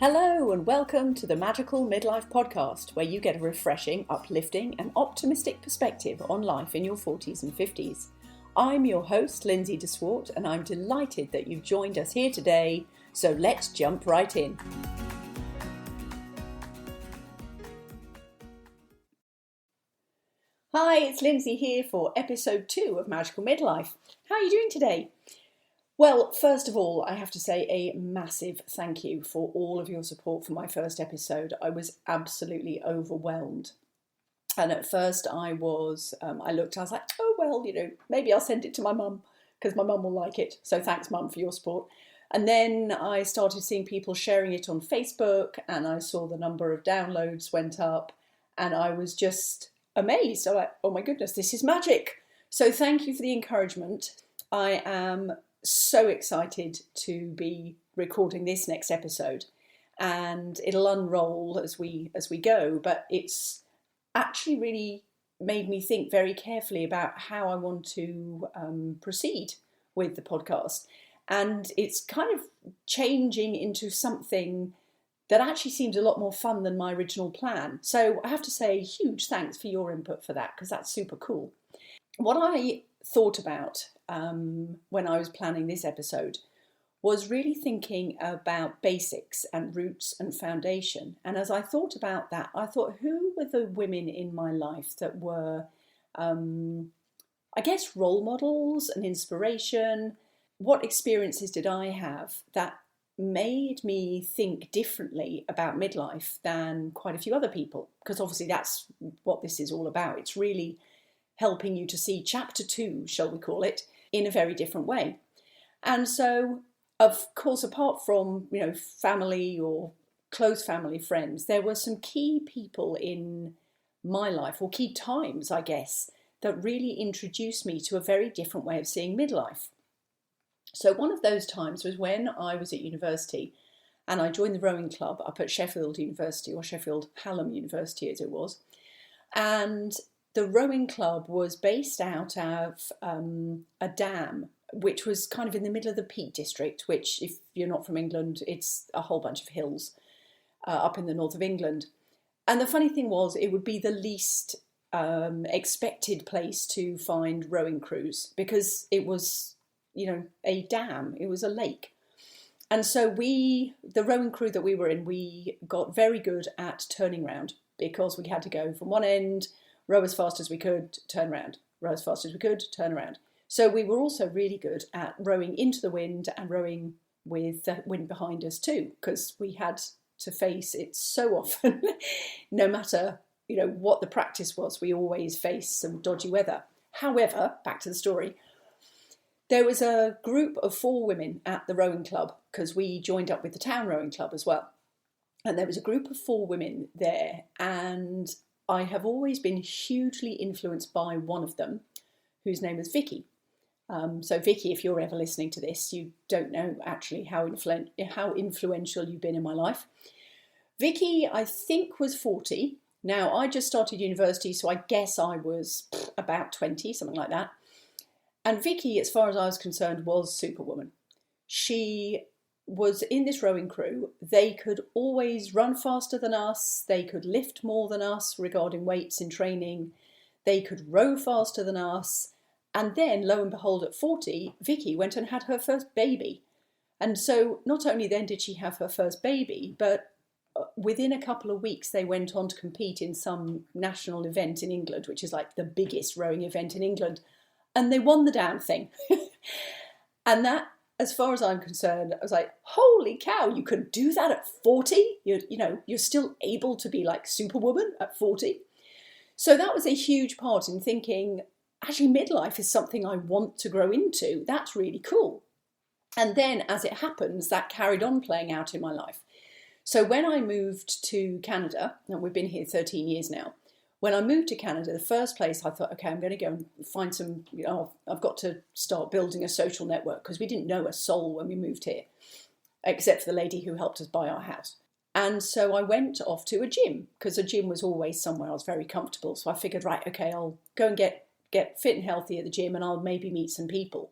Hello and welcome to the Magical Midlife Podcast, where you get a refreshing, uplifting and optimistic perspective on life in your 40s and 50s. I'm your host, Lindsay de Swart, and I'm delighted that you've joined us here today, so let's jump right in. Hi, it's Lindsay here for episode 2 of Magical Midlife. How are you doing today? Well, first of all, I have to say a massive thank you for all of your support for my first episode. I was absolutely overwhelmed. And at first I was like, oh, well, maybe I'll send it to my mum because my mum will like it. So thanks, Mum, for your support. And then I started seeing people sharing it on Facebook and I saw the number of downloads went up and I was just amazed. I'm like, oh my goodness, this is magic. So thank you for the encouragement. I am so excited to be recording this next episode, and it'll unroll as we go, but it's actually really made me think very carefully about how I want to proceed with the podcast, and it's kind of changing into something that actually seems a lot more fun than my original plan. So I have to say a huge thanks for your input for that, because that's super cool. What I thought about when I was planning this episode was really thinking about basics and roots and foundation. And as I thought about that, I thought, who were the women in my life that were, I guess, role models and inspiration? What experiences did I have that made me think differently about midlife than quite a few other people? Because obviously that's what this is all about. It's really helping you to see chapter 2, shall we call it, in a very different way. And so, of course, apart from, family or close family friends, there were some key people in my life, or key times, I guess, that really introduced me to a very different way of seeing midlife. So one of those times was when I was at university and I joined the rowing club up at Sheffield University, or Sheffield Hallam University as it was. And the rowing club was based out of a dam, which was kind of in the middle of the Peak District, which, if you're not from England, it's a whole bunch of hills up in the north of England. And the funny thing was, it would be the least expected place to find rowing crews because it was, a dam, it was a lake. And so the rowing crew that we were in, we got very good at turning round because we had to go from one end, row as fast as we could, turn around, row as fast as we could, turn around. So we were also really good at rowing into the wind and rowing with the wind behind us too, because we had to face it so often. No matter, what the practice was, we always faced some dodgy weather. However, back to the story, there was a group of 4 women at the rowing club because we joined up with the town rowing club as well. And there was a group of 4 women there, and I have always been hugely influenced by one of them, whose name was Vicky. So Vicky, if you're ever listening to this, you don't know actually how influential you've been in my life. Vicky, I think, was 40. Now, I just started university, so I guess I was about 20, something like that. And Vicky, as far as I was concerned, was Superwoman. She was in this rowing crew. They could always run faster than us. They could lift more than us regarding weights in training. They could row faster than us. And then, lo and behold, at 40, Vicky went and had her first baby. And so not only then did she have her first baby, but within a couple of weeks, they went on to compete in some national event in England, which is like the biggest rowing event in England. And they won the damn thing. And that, as far as I'm concerned, I was like, holy cow, you could do that at 40? You're still able to be like Superwoman at 40. So that was a huge part in thinking, actually, midlife is something I want to grow into. That's really cool. And then, as it happens, that carried on playing out in my life. So when I moved to Canada, and we've been here 13 years now, when I moved to Canada, the first place I thought, okay, I'm going to go and find some, I've got to start building a social network, because we didn't know a soul when we moved here, except for the lady who helped us buy our house. And so I went off to a gym, because a gym was always somewhere I was very comfortable. So I figured, right, okay, I'll go and get fit and healthy at the gym and I'll maybe meet some people.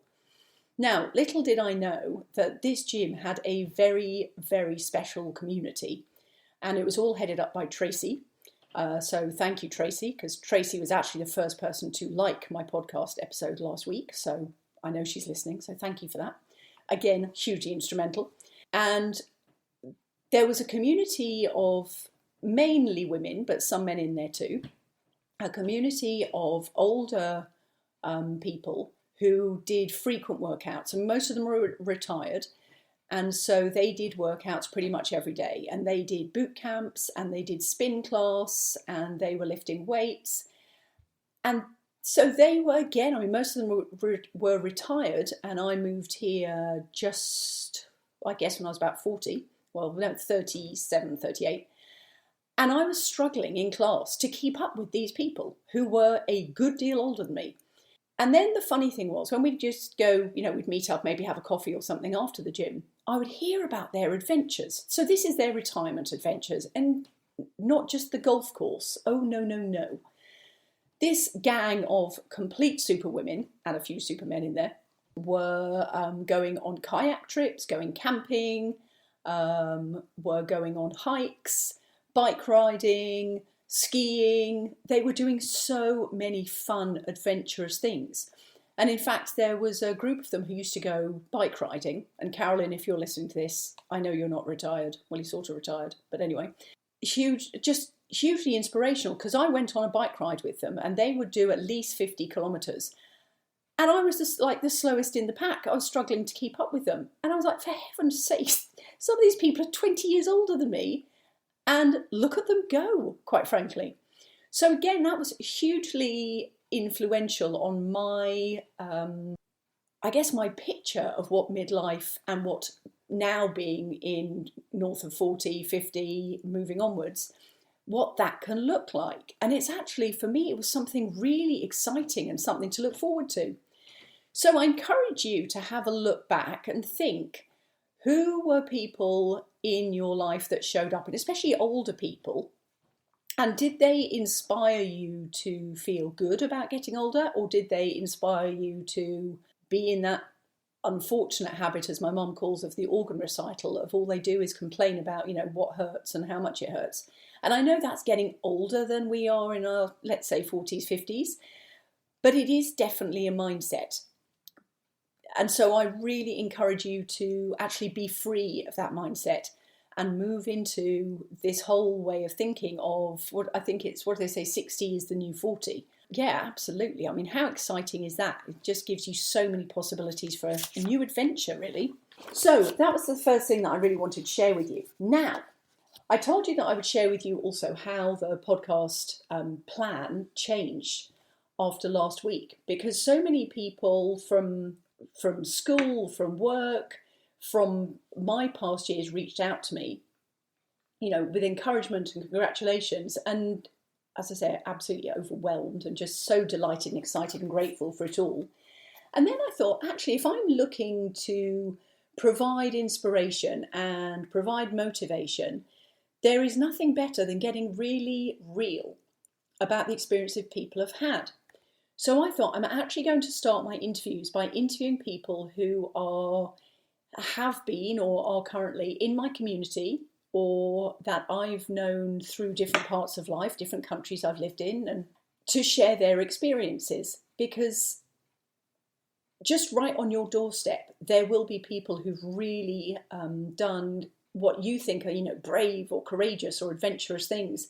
Now, little did I know that this gym had a very, very special community, and it was all headed up by Tracy. So thank you, Tracy, because Tracy was actually the first person to like my podcast episode last week. So I know she's listening. So thank you for that. Again, hugely instrumental. And there was a community of mainly women, but some men in there too. A community of older people who did frequent workouts, and most of them were retired. And so they did workouts pretty much every day, and they did boot camps, and they did spin class, and they were lifting weights. And so they were, again, I mean, most of them were retired, and I moved here just, I guess, when I was about 40, well, 37, 38. And I was struggling in class to keep up with these people who were a good deal older than me. And then the funny thing was, when we'd just go, we'd meet up, maybe have a coffee or something after the gym, I would hear about their adventures. So this is their retirement adventures, and not just the golf course. Oh, no, no, no. This gang of complete superwomen, and a few supermen in there, were going on kayak trips, going camping, were going on hikes, bike riding, skiing. They were doing so many fun, adventurous things. And in fact, there was a group of them who used to go bike riding. And Carolyn, if you're listening to this, I know you're not retired. Well, you're sort of retired, but anyway. Just hugely inspirational, because I went on a bike ride with them and they would do at least 50 kilometres. And I was just like the slowest in the pack. I was struggling to keep up with them. And I was like, for heaven's sake, some of these people are 20 years older than me. And look at them go, quite frankly. So again, that was hugely influential on my, my picture of what midlife and what now being in north of 40, 50, moving onwards, what that can look like. And it's actually, for me, it was something really exciting and something to look forward to. So I encourage you to have a look back and think, who were people in your life that showed up, and especially older people, and did they inspire you to feel good about getting older, or did they inspire you to be in that unfortunate habit, as my mum calls, of the organ recital, of all they do is complain about, what hurts and how much it hurts. And I know that's getting older than we are in our, let's say, 40s, 50s, but it is definitely a mindset. And so I really encourage you to actually be free of that mindset and move into this whole way of thinking of what do they say, 60 is the new 40. Yeah, absolutely. I mean, how exciting is that? It just gives you so many possibilities for a new adventure, really. So that was the first thing that I really wanted to share with you. Now, I told you that I would share with you also how the podcast plan changed after last week, because so many people from school, from work, from my past years reached out to me, with encouragement and congratulations. And as I say, absolutely overwhelmed and just so delighted and excited and grateful for it all. And then I thought, actually, if I'm looking to provide inspiration and provide motivation, there is nothing better than getting really real about the experiences people have had. So I thought I'm actually going to start my interviews by interviewing people who have been or are currently in my community, or that I've known through different parts of life, different countries I've lived in, and to share their experiences. Because just right on your doorstep, there will be people who've really done what you think are, brave or courageous or adventurous things.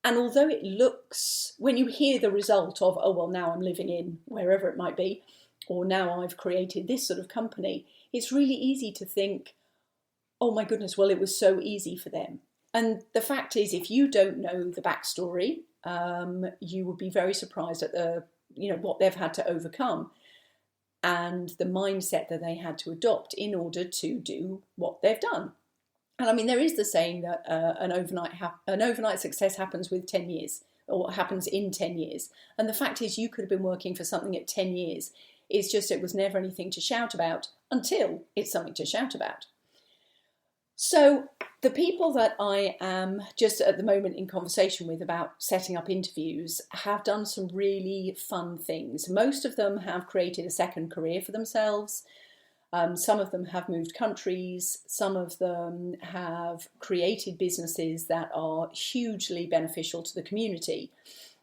And although it looks, when you hear the result of, oh, well, now I'm living in wherever it might be, or now I've created this sort of company, it's really easy to think, oh my goodness, well, it was so easy for them. And the fact is, if you don't know the backstory, you would be very surprised at what they've had to overcome and the mindset that they had to adopt in order to do what they've done. And I mean, there is the saying that an overnight success happens with 10 years, or happens in 10 years. And the fact is, you could have been working for something at 10 years. It's just it was never anything to shout about until it's something to shout about. So the people that I am just at the moment in conversation with about setting up interviews have done some really fun things. Most of them have created a second career for themselves. Some of them have moved countries. Some of them have created businesses that are hugely beneficial to the community.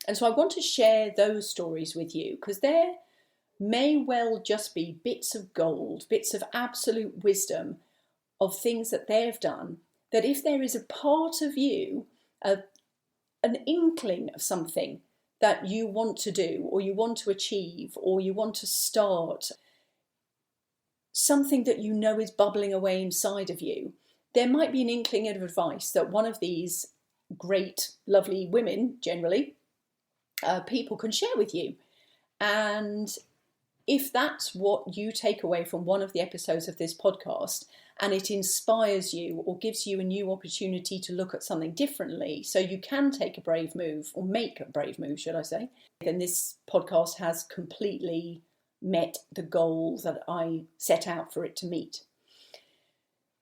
And so I want to share those stories with you because there may well just be bits of gold, bits of absolute wisdom of things that they've done, that if there is a part of you, an inkling of something that you want to do or you want to achieve or you want to start, something that you know is bubbling away inside of you, there might be an inkling of advice that one of these great, lovely women, generally, people can share with you. And if that's what you take away from one of the episodes of this podcast and it inspires you or gives you a new opportunity to look at something differently so you can take a brave move, or make a brave move, should I say, then this podcast has completely met the goal that I set out for it to meet.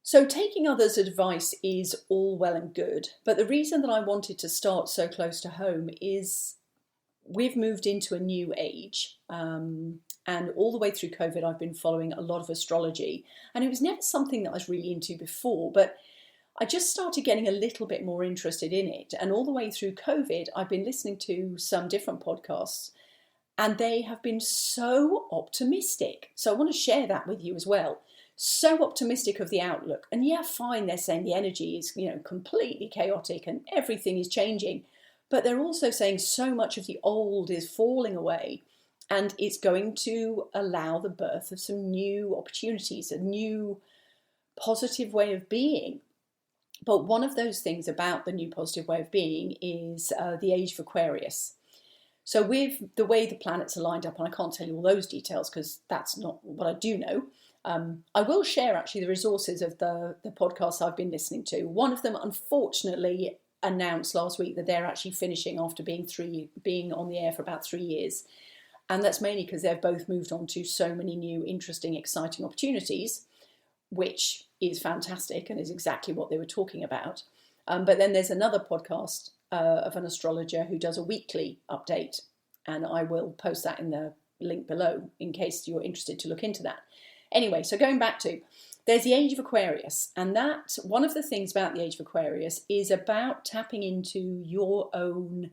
So taking others' advice is all well and good, but the reason that I wanted to start so close to home is we've moved into a new age, and all the way through COVID I've been following a lot of astrology, and it was never something that I was really into before, but I just started getting a little bit more interested in it, and all the way through COVID I've been listening to some different podcasts and they have been so optimistic. So I want to share that with you as well. So optimistic of the outlook. And yeah, fine, they're saying the energy is, completely chaotic and everything is changing. But they're also saying so much of the old is falling away and it's going to allow the birth of some new opportunities, a new positive way of being. But one of those things about the new positive way of being is the age of Aquarius. So with the way the planets are lined up, and I can't tell you all those details because that's not what I do know, I will share actually the resources of the podcasts I've been listening to. One of them, unfortunately, announced last week that they're actually finishing after being on the air for about 3 years. And that's mainly because they've both moved on to so many new, interesting, exciting opportunities, which is fantastic and is exactly what they were talking about. But then there's another podcast of an astrologer who does a weekly update, and I will post that in the link below in case you're interested to look into that. Anyway, so going back to, there's the age of Aquarius, and that one of the things about the age of Aquarius is about tapping into your own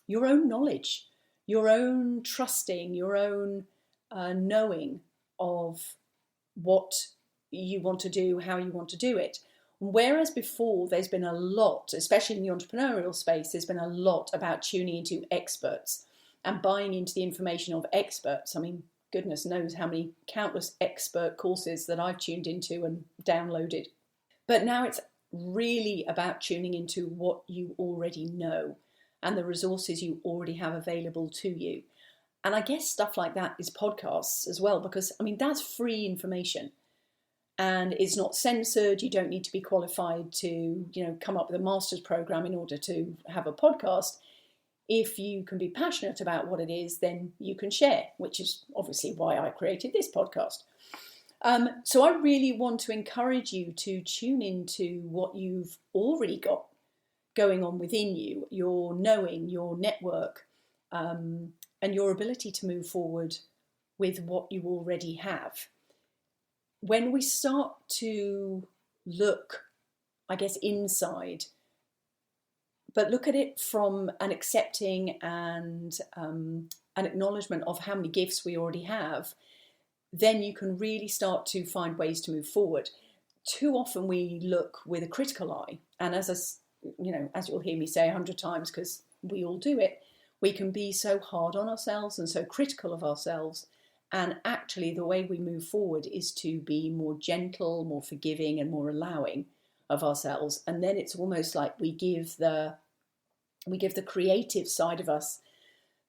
knowledge, your own trusting, your own knowing of what you want to do, how you want to do it. Whereas before there's been a lot, especially in the entrepreneurial space, there's been a lot about tuning into experts and buying into the information of experts. I mean, goodness knows how many countless expert courses that I've tuned into and downloaded. But now it's really about tuning into what you already know and the resources you already have available to you. And I guess stuff like that is podcasts as well, because that's free information. And it's not censored. You don't need to be qualified to, come up with a master's program in order to have a podcast. If you can be passionate about what it is, then you can share, which is obviously why I created this podcast. So I really want to encourage you to tune into what you've already got going on within you, your knowing, your network, and your ability to move forward with what you already have. When we start to look, I guess, inside, but look at it from an accepting and an acknowledgement of how many gifts we already have, then you can really start to find ways to move forward. Too often we look with a critical eye, and as you'll hear me say 100 times, because we all do it, we can be so hard on ourselves and so critical of ourselves. And actually the way we move forward is to be more gentle, more forgiving and more allowing of ourselves. And then it's almost like we give the creative side of us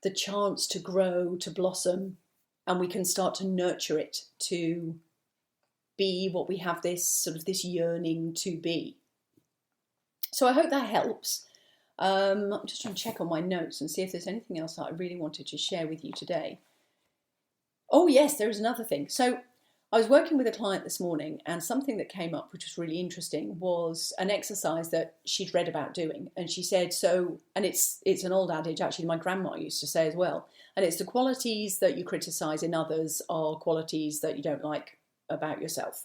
the chance to grow, to blossom, and we can start to nurture it to be what we have this yearning to be. So I hope that helps. I'm just trying to check on my notes and see if there's anything else that I really wanted to share with you today. Oh yes, there is another thing. So I was working with a client this morning, and something that came up, which was really interesting, was an exercise that she'd read about doing. And she said, and it's an old adage, actually, my grandma used to say as well, and it's the qualities that you criticise in others are qualities that you don't like about yourself.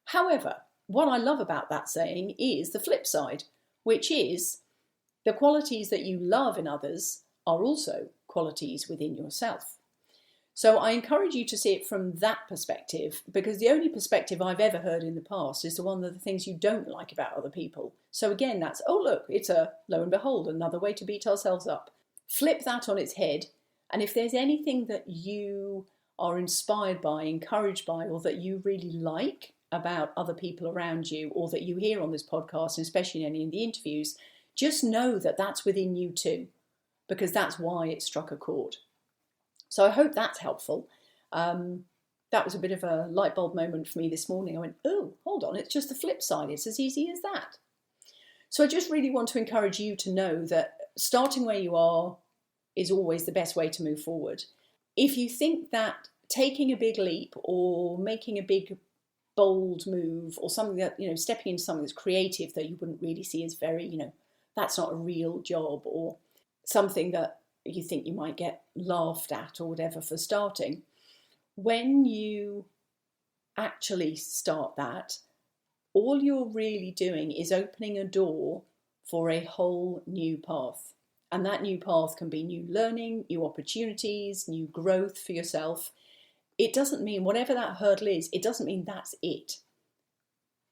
However, what I love about that saying is the flip side, which is the qualities that you love in others are also qualities within yourself. So I encourage you to see it from that perspective, because the only perspective I've ever heard in the past is the one of the things you don't like about other people. So again, that's, oh look, it's lo and behold, another way to beat ourselves up. Flip that on its head, and if there's anything that you are inspired by, encouraged by, or that you really like about other people around you, or that you hear on this podcast, and especially in any of the interviews, just know that that's within you too, because that's why it struck a chord. So I hope that's helpful. That was a bit of a light bulb moment for me this morning. I went, oh, hold on, it's just the flip side. It's as easy as that. So I just really want to encourage you to know that starting where you are is always the best way to move forward. If you think that taking a big leap or making a big, bold move or something that, stepping into something that's creative that you wouldn't really see as very, that's not a real job, or something that you think you might get laughed at or whatever for starting, when you actually start that, all you're really doing is opening a door for a whole new path. And that new path can be new learning, new opportunities, new growth for yourself. It doesn't mean, whatever that hurdle is, it doesn't mean that's it.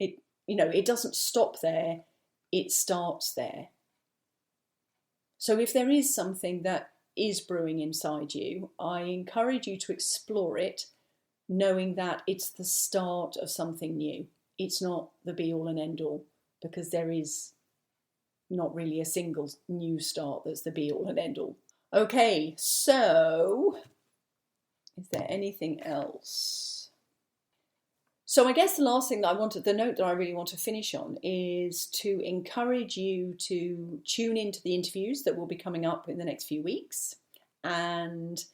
It doesn't stop there, it starts there. So if there is something that is brewing inside you, I encourage you to explore it, knowing that it's the start of something new. It's not the be-all and end-all, because there is not really a single new start that's the be-all and end-all. Okay, so is there anything else? So I guess the last thing that the note that I really want to finish on is to encourage you to tune into the interviews that will be coming up in the next few weeks, and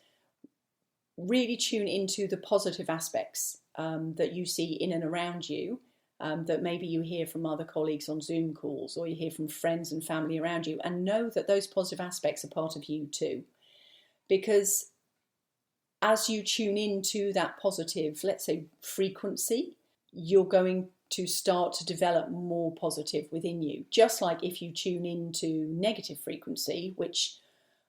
really tune into the positive aspects that you see in and around you, that maybe you hear from other colleagues on Zoom calls, or you hear from friends and family around you, and know that those positive aspects are part of you too. Because as you tune into that positive, let's say, frequency, you're going to start to develop more positive within you. Just like if you tune into negative frequency, which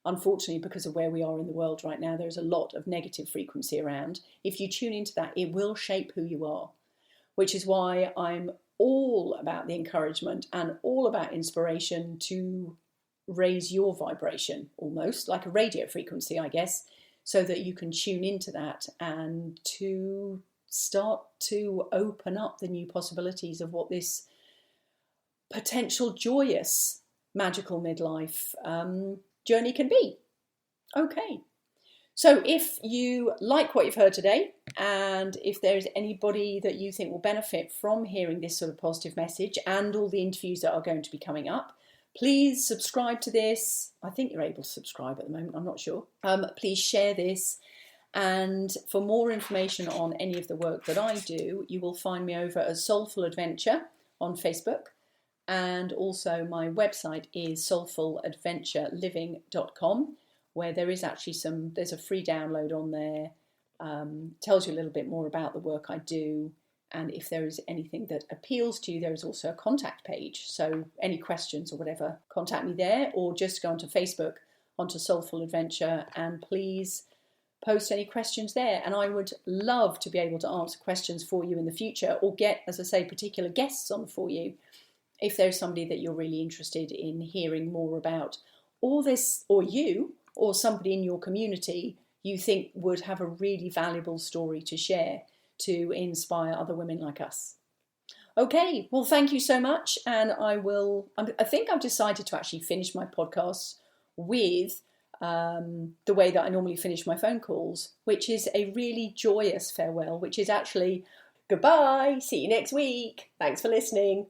unfortunately, because of where we are in the world right now, there's a lot of negative frequency around. If you tune into that, it will shape who you are, which is why I'm all about the encouragement and all about inspiration to raise your vibration, almost like a radio frequency, I guess, so that you can tune into that and to start to open up the new possibilities of what this potential joyous magical midlife journey can be. Okay, so if you like what you've heard today, and if there's anybody that you think will benefit from hearing this sort of positive message and all the interviews that are going to be coming up, please subscribe to this. I think you're able to subscribe at the moment, I'm not sure. Please share this. And for more information on any of the work that I do, you will find me over at Soulful Adventure on Facebook. And also my website is soulfuladventureliving.com, where there is actually there's a free download on there, tells you a little bit more about the work I do. And if there is anything that appeals to you, there is also a contact page. So any questions or whatever, contact me there, or just go onto Facebook, onto Soulful Adventure, and please post any questions there. And I would love to be able to answer questions for you in the future, or get, as I say, particular guests on for you, if there's somebody that you're really interested in hearing more about, or this, or you, or somebody in your community you think would have a really valuable story to share to inspire other women like us. Okay, well, thank you so much. And I think I've decided to actually finish my podcasts with the way that I normally finish my phone calls, which is a really joyous farewell, which is actually, goodbye, see you next week. Thanks for listening.